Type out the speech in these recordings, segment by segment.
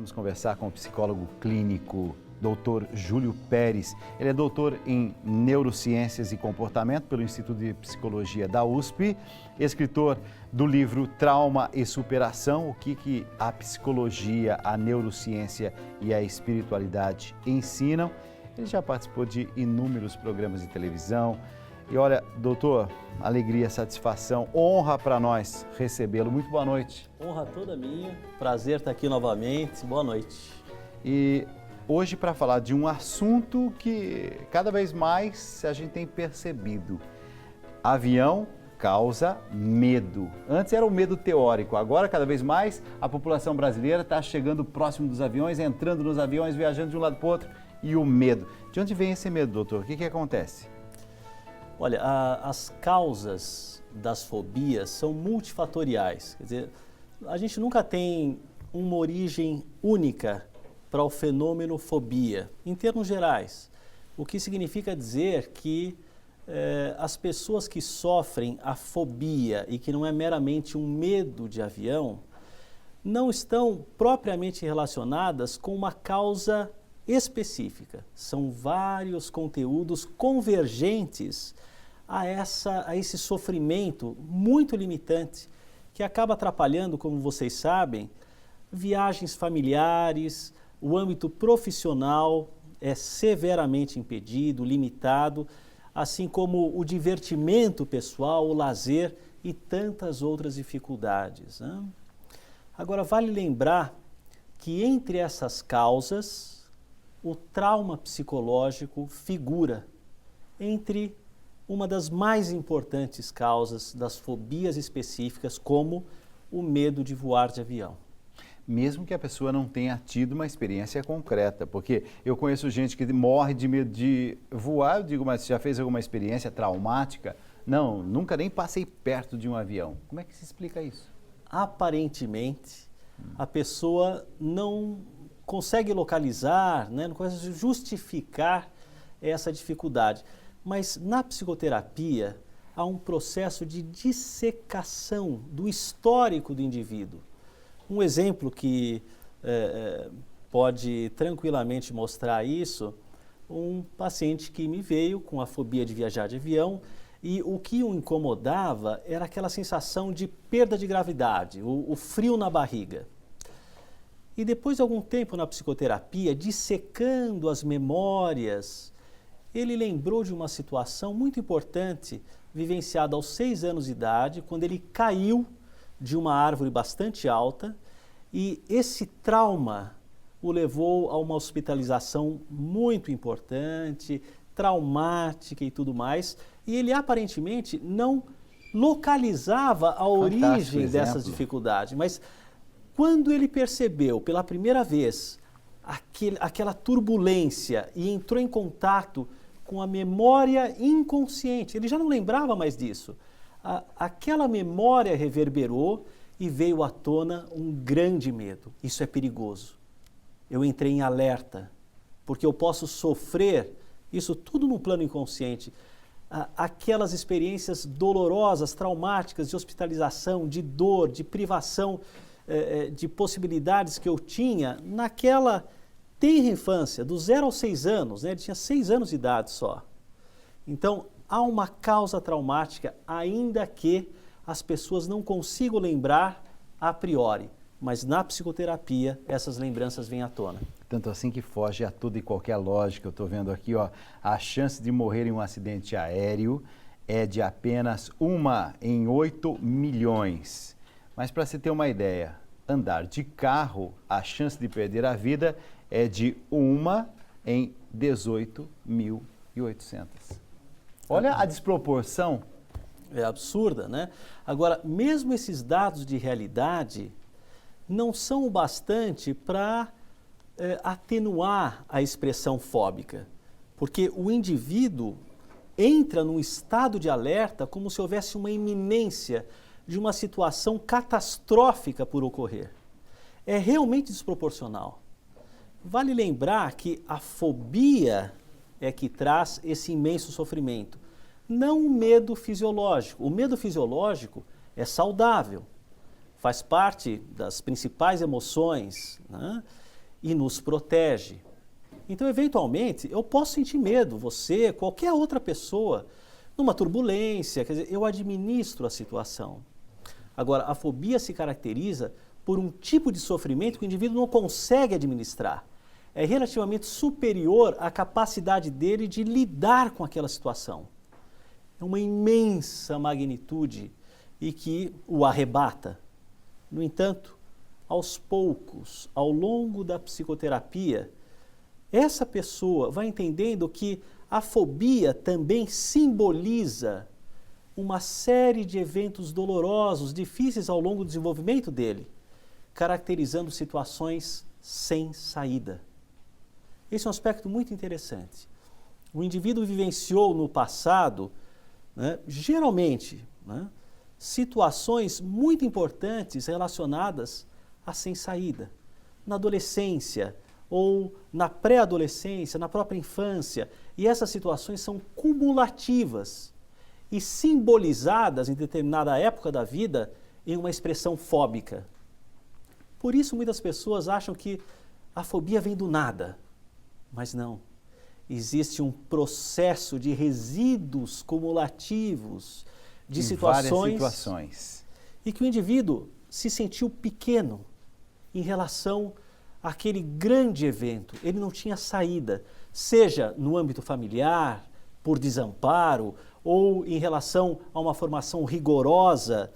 Vamos conversar com o psicólogo clínico Dr. Júlio Pérez. Ele é doutor em Neurociências e Comportamento pelo Instituto de Psicologia da USP, escritor do livro Trauma e Superação, o que a psicologia, a neurociência e a espiritualidade ensinam. Ele já participou de inúmeros programas de televisão. E olha, doutor, alegria, satisfação, honra para nós recebê-lo. Muito boa noite. Honra toda minha, prazer estar aqui novamente, boa noite. E hoje para falar de um assunto que cada vez mais a gente tem percebido. Avião causa medo. Antes era o medo teórico, agora cada vez mais a população brasileira está chegando próximo dos aviões, entrando nos aviões, viajando de um lado para o outro e o medo. De onde vem esse medo, doutor? O que acontece? Olha, as causas das fobias são multifatoriais, quer dizer, a gente nunca tem uma origem única para o fenômeno fobia, em termos gerais, o que significa dizer que as pessoas que sofrem a fobia e que não é meramente um medo de avião, não estão propriamente relacionadas com uma causa específica. São vários conteúdos convergentes a esse sofrimento muito limitante que acaba atrapalhando, como vocês sabem, viagens familiares, o âmbito profissional é severamente impedido, limitado, assim como o divertimento pessoal, o lazer e tantas outras dificuldades, né? Agora, vale lembrar que entre essas causas, o trauma psicológico figura entre uma das mais importantes causas das fobias específicas, como o medo de voar de avião. Mesmo que a pessoa não tenha tido uma experiência concreta, porque eu conheço gente que morre de medo de voar, eu digo, mas já fez alguma experiência traumática? Não, nunca nem passei perto de um avião. Como é que se explica isso? Aparentemente, a pessoa não consegue localizar, né, não consegue justificar essa dificuldade. Mas na psicoterapia há um processo de dissecação do histórico do indivíduo. Um exemplo que pode tranquilamente mostrar isso, um paciente que me veio com a fobia de viajar de avião e o que o incomodava era aquela sensação de perda de gravidade, o frio na barriga. E depois de algum tempo na psicoterapia, dissecando as memórias, ele lembrou de uma situação muito importante, vivenciada aos 6 anos de idade, quando ele caiu de uma árvore bastante alta e esse trauma o levou a uma hospitalização muito importante, traumática e tudo mais, e ele aparentemente não localizava a origem dessas dificuldades, mas quando ele percebeu pela primeira vez aquela turbulência e entrou em contato com a memória inconsciente, ele já não lembrava mais disso. Aquela memória reverberou e veio à tona um grande medo. Isso é perigoso. Eu entrei em alerta, porque eu posso sofrer isso tudo no plano inconsciente. Aquelas experiências dolorosas, traumáticas, de hospitalização, de dor, de privação, de possibilidades que eu tinha naquela tenra infância, do 0 aos 6 anos, né? Ele tinha 6 anos de idade só. Então, há uma causa traumática, ainda que as pessoas não consigam lembrar a priori, mas na psicoterapia essas lembranças vêm à tona. Tanto assim que foge a toda e qualquer lógica. Eu estou vendo aqui, ó, a chance de morrer em um acidente aéreo é de apenas 1 em 8 milhões. Mas para você ter uma ideia, andar de carro, a chance de perder a vida é de 1 em 18.800. Olha a desproporção. É absurda, né? Agora, mesmo esses dados de realidade não são o bastante para atenuar a expressão fóbica, porque o indivíduo entra num estado de alerta como se houvesse uma iminência de uma situação catastrófica por ocorrer. É realmente desproporcional. Vale lembrar que a fobia é que traz esse imenso sofrimento, não o medo fisiológico. O medo fisiológico é saudável, faz parte das principais emoções, né? e nos protege. Então, eventualmente, eu posso sentir medo, você, qualquer outra pessoa, numa turbulência, quer dizer, eu administro a situação. Agora, a fobia se caracteriza por um tipo de sofrimento que o indivíduo não consegue administrar. É relativamente superior à capacidade dele de lidar com aquela situação. É uma imensa magnitude e que o arrebata. No entanto, aos poucos, ao longo da psicoterapia, essa pessoa vai entendendo que a fobia também simboliza uma série de eventos dolorosos, difíceis ao longo do desenvolvimento dele, caracterizando situações sem saída. Esse é um aspecto muito interessante. O indivíduo vivenciou no passado, geralmente, situações muito importantes relacionadas a sem saída. Na adolescência ou na pré-adolescência, na própria infância. E essas situações são cumulativas e simbolizadas em determinada época da vida em uma expressão fóbica. Por isso muitas pessoas acham que a fobia vem do nada, mas não. Existe um processo de resíduos cumulativos de várias situações e que o indivíduo se sentiu pequeno em relação àquele grande evento. Ele não tinha saída, seja no âmbito familiar, por desamparo, ou em relação a uma formação rigorosa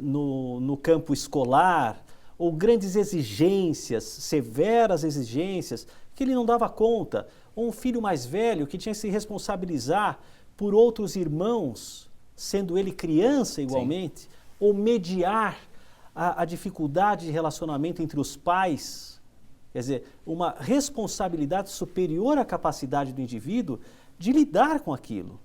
no campo escolar, ou grandes exigências, severas exigências, que ele não dava conta, ou um filho mais velho que tinha que se responsabilizar por outros irmãos, sendo ele criança igualmente, sim, ou mediar a dificuldade de relacionamento entre os pais, quer dizer, uma responsabilidade superior à capacidade do indivíduo de lidar com aquilo.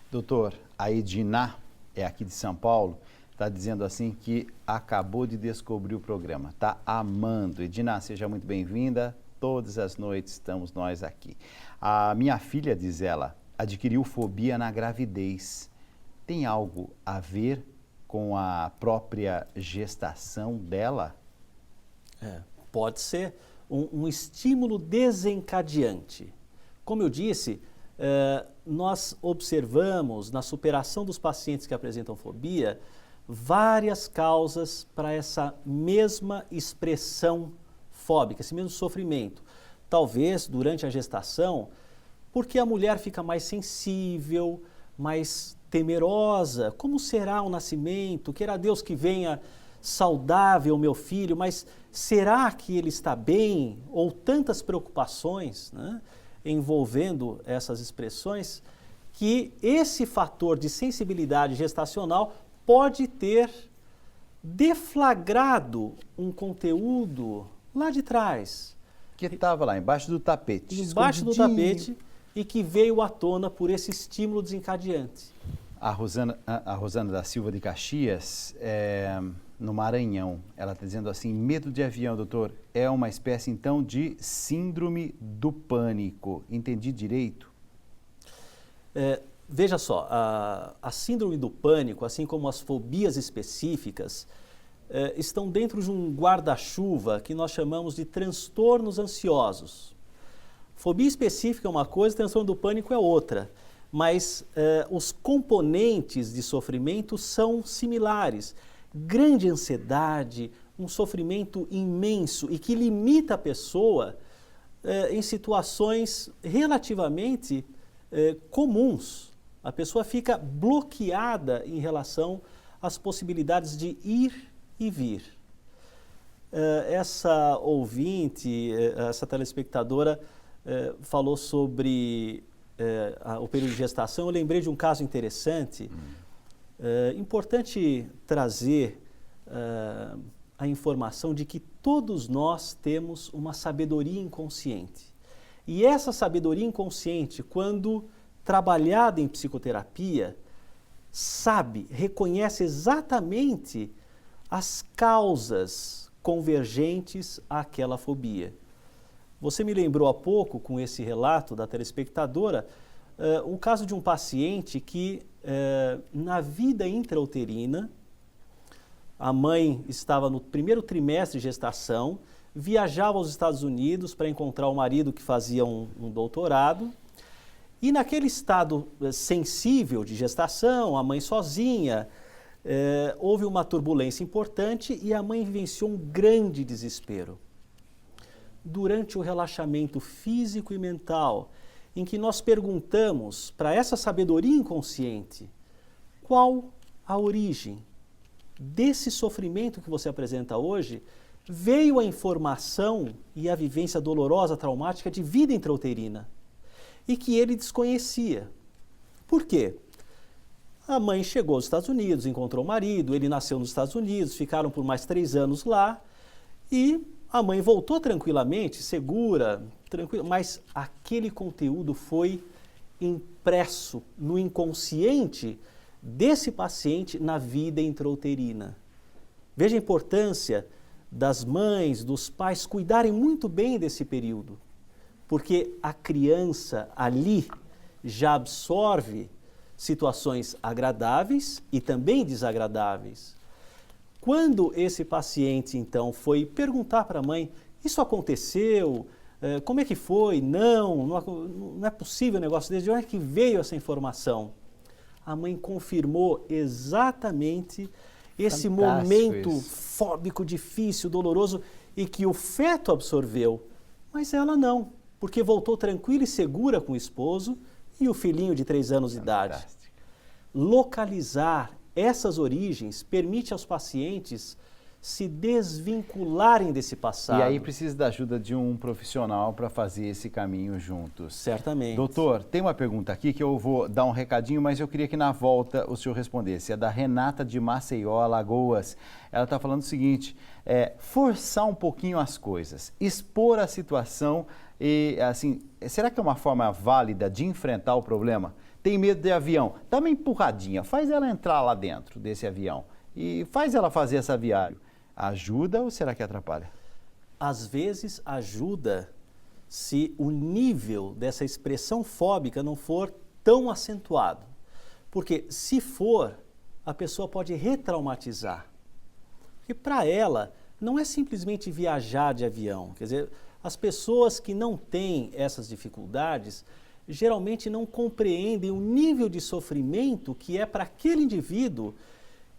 Doutor, a Edina, é aqui de São Paulo, está dizendo assim que acabou de descobrir o programa, está amando. Edina, seja muito bem-vinda, todas as noites estamos nós aqui. A minha filha, diz ela, adquiriu fobia na gravidez. Tem algo a ver com a própria gestação dela? Pode ser um estímulo desencadeante. Como eu disse, nós observamos na superação dos pacientes que apresentam fobia várias causas para essa mesma expressão fóbica, esse mesmo sofrimento. Talvez durante a gestação, porque a mulher fica mais sensível, mais temerosa. Como será o nascimento? Queira Deus que venha saudável meu filho, mas será que ele está bem? Ou tantas preocupações, envolvendo essas expressões, que esse fator de sensibilidade gestacional pode ter deflagrado um conteúdo lá de trás. Que estava lá, embaixo do tapete. Embaixo do tapete e que veio à tona por esse estímulo desencadeante. A Rosana da Silva de Caxias, no Maranhão, ela está dizendo assim, medo de avião, doutor, é uma espécie então de síndrome do pânico. Entendi direito? Veja só, a síndrome do pânico, assim como as fobias específicas, estão dentro de um guarda-chuva que nós chamamos de transtornos ansiosos. Fobia específica é uma coisa, transtorno do pânico é outra, mas os componentes de sofrimento são similares. Grande ansiedade, um sofrimento imenso e que limita a pessoa em situações relativamente comuns. A pessoa fica bloqueada em relação às possibilidades de ir e vir. Essa ouvinte, essa telespectadora, falou sobre o período de gestação. Eu lembrei de um caso interessante. Importante trazer a informação de que todos nós temos uma sabedoria inconsciente. E essa sabedoria inconsciente, quando trabalhada em psicoterapia, reconhece exatamente as causas convergentes àquela fobia. Você me lembrou há pouco, com esse relato da telespectadora, um caso de um paciente que, na vida intrauterina, a mãe estava no primeiro trimestre de gestação, viajava aos Estados Unidos para encontrar o marido que fazia um doutorado. E naquele estado sensível de gestação, a mãe sozinha, houve uma turbulência importante e a mãe vivenciou um grande desespero. Durante o relaxamento físico e mental, em que nós perguntamos para essa sabedoria inconsciente, qual a origem desse sofrimento que você apresenta hoje, veio a informação e a vivência dolorosa, traumática de vida intrauterina, e que ele desconhecia. Por quê? A mãe chegou aos Estados Unidos, encontrou o marido, ele nasceu nos Estados Unidos, ficaram por mais 3 anos lá, e a mãe voltou tranquilamente, segura, tranquila, mas aquele conteúdo foi impresso no inconsciente desse paciente na vida intrauterina. Veja a importância das mães, dos pais cuidarem muito bem desse período, porque a criança ali já absorve situações agradáveis e também desagradáveis. Quando esse paciente, então, foi perguntar para a mãe, isso aconteceu? Como é que foi? Não é possível um negócio desse. De onde é que veio essa informação? A mãe confirmou exatamente esse momento fóbico, difícil, doloroso, e que o feto absorveu, mas ela não, porque voltou tranquila e segura com o esposo e o filhinho de 3 anos de idade. Localizar essas origens permite aos pacientes se desvincularem desse passado. E aí precisa da ajuda de um profissional para fazer esse caminho juntos. Certamente. Doutor, tem uma pergunta aqui que eu vou dar um recadinho, mas eu queria que na volta o senhor respondesse. É da Renata de Maceió, Alagoas. Ela está falando o seguinte, forçar um pouquinho as coisas, expor a situação e, assim, será que é uma forma válida de enfrentar o problema? Tem medo de avião? Dá uma empurradinha, faz ela entrar lá dentro desse avião e faz ela fazer essa viagem. Ajuda ou será que atrapalha? Às vezes ajuda se o nível dessa expressão fóbica não for tão acentuado. Porque se for, a pessoa pode retraumatizar. Porque para ela não é simplesmente viajar de avião. Quer dizer, as pessoas que não têm essas dificuldades geralmente não compreendem o nível de sofrimento que é para aquele indivíduo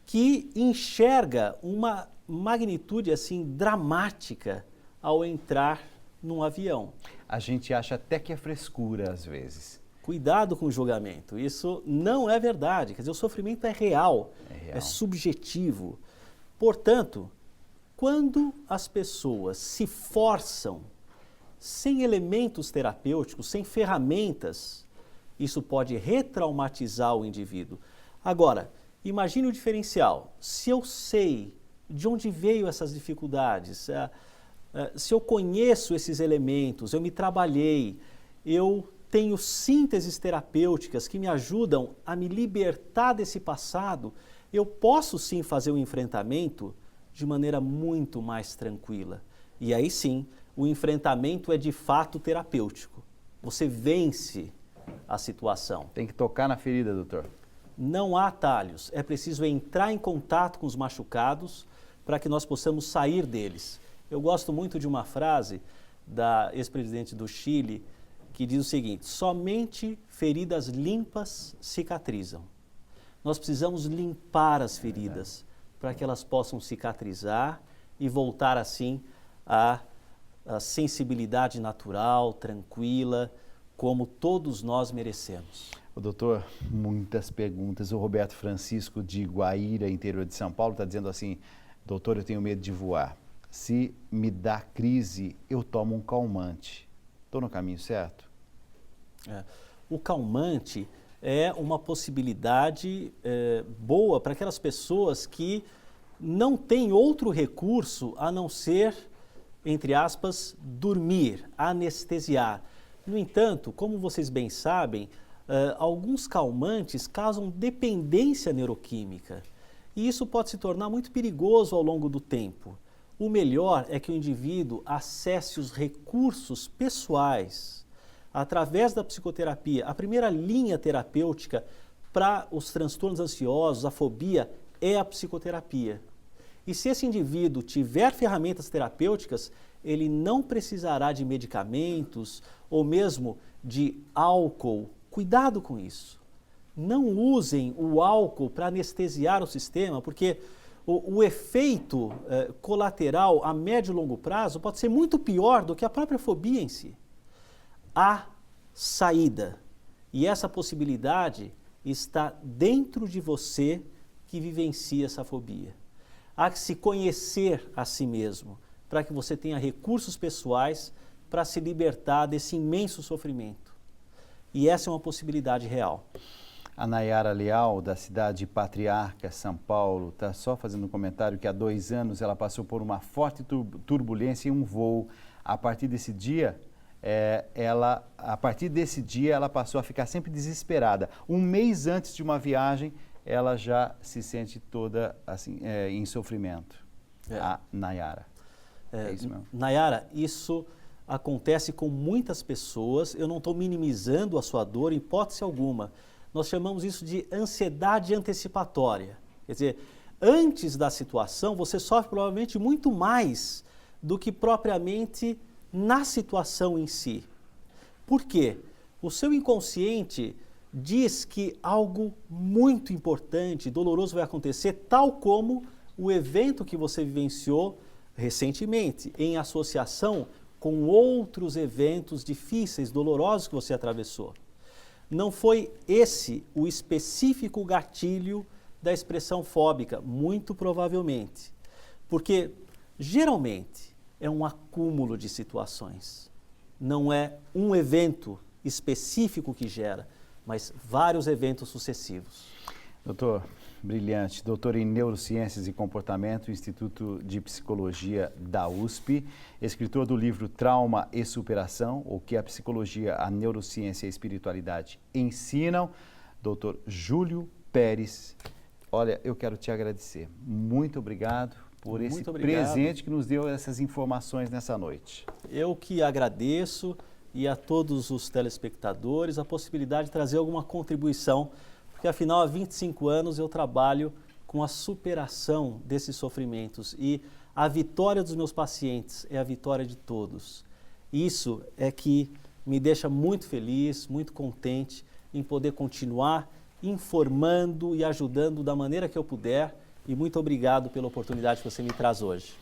que enxerga uma magnitude assim dramática ao entrar num avião. A gente acha até que é frescura às vezes. Cuidado com o julgamento, isso não é verdade, quer dizer, o sofrimento é real, é subjetivo. Portanto, quando as pessoas se forçam sem elementos terapêuticos, sem ferramentas, isso pode retraumatizar o indivíduo. Agora, imagine o diferencial. Se eu sei de onde veio essas dificuldades, se eu conheço esses elementos, eu me trabalhei, eu tenho sínteses terapêuticas que me ajudam a me libertar desse passado, eu posso sim fazer o enfrentamento de maneira muito mais tranquila. E aí sim, o enfrentamento é de fato terapêutico. Você vence a situação. Tem que tocar na ferida, doutor. Não há atalhos, é preciso entrar em contato com os machucados para que nós possamos sair deles. Eu gosto muito de uma frase da ex-presidente do Chile que diz o seguinte: somente feridas limpas cicatrizam. Nós precisamos limpar as feridas para que elas possam cicatrizar e voltar assim à sensibilidade natural, tranquila, como todos nós merecemos. Doutor, muitas perguntas. O Roberto Francisco de Guaíra, interior de São Paulo, está dizendo assim: doutor, eu tenho medo de voar. Se me dá crise, eu tomo um calmante. Estou no caminho certo? O calmante é uma possibilidade boa para aquelas pessoas que não têm outro recurso a não ser, entre aspas, dormir, anestesiar. No entanto, como vocês bem sabem, alguns calmantes causam dependência neuroquímica e isso pode se tornar muito perigoso ao longo do tempo. O melhor é que o indivíduo acesse os recursos pessoais através da psicoterapia. A primeira linha terapêutica para os transtornos ansiosos, a fobia, é a psicoterapia. E se esse indivíduo tiver ferramentas terapêuticas, ele não precisará de medicamentos ou mesmo de álcool. Cuidado com isso. Não usem o álcool para anestesiar o sistema, porque o efeito colateral a médio e longo prazo pode ser muito pior do que a própria fobia em si. Há saída. E essa possibilidade está dentro de você que vivencia essa fobia. Há que se conhecer a si mesmo, para que você tenha recursos pessoais para se libertar desse imenso sofrimento. E essa é uma possibilidade real. A Nayara Leal, da cidade de Patriarca, São Paulo, está só fazendo um comentário que há 2 anos ela passou por uma forte turbulência em um voo. A partir desse dia, ela passou a ficar sempre desesperada. Um mês antes de uma viagem, ela já se sente toda assim, em sofrimento. A Nayara. É isso mesmo. Nayara, isso acontece com muitas pessoas. Eu não estou minimizando a sua dor, em hipótese alguma. Nós chamamos isso de ansiedade antecipatória. Quer dizer, antes da situação, você sofre provavelmente muito mais do que propriamente na situação em si. Por quê? O seu inconsciente diz que algo muito importante, doloroso vai acontecer, tal como o evento que você vivenciou recentemente, em associação com outros eventos difíceis, dolorosos que você atravessou. Não foi esse o específico gatilho da expressão fóbica, muito provavelmente. Porque, geralmente, é um acúmulo de situações. Não é um evento específico que gera, mas vários eventos sucessivos. Doutor, brilhante. Doutor em Neurociências e Comportamento, Instituto de Psicologia da USP, escritor do livro Trauma e Superação, o que a psicologia, a neurociência e a espiritualidade ensinam. Doutor Júlio Pérez, olha, eu quero te agradecer. Muito obrigado por esse presente que nos deu essas informações nessa noite. Eu que agradeço, e a todos os telespectadores a possibilidade de trazer alguma contribuição, porque afinal há 25 anos eu trabalho com a superação desses sofrimentos e a vitória dos meus pacientes é a vitória de todos. Isso é que me deixa muito feliz, muito contente em poder continuar informando e ajudando da maneira que eu puder, e muito obrigado pela oportunidade que você me traz hoje.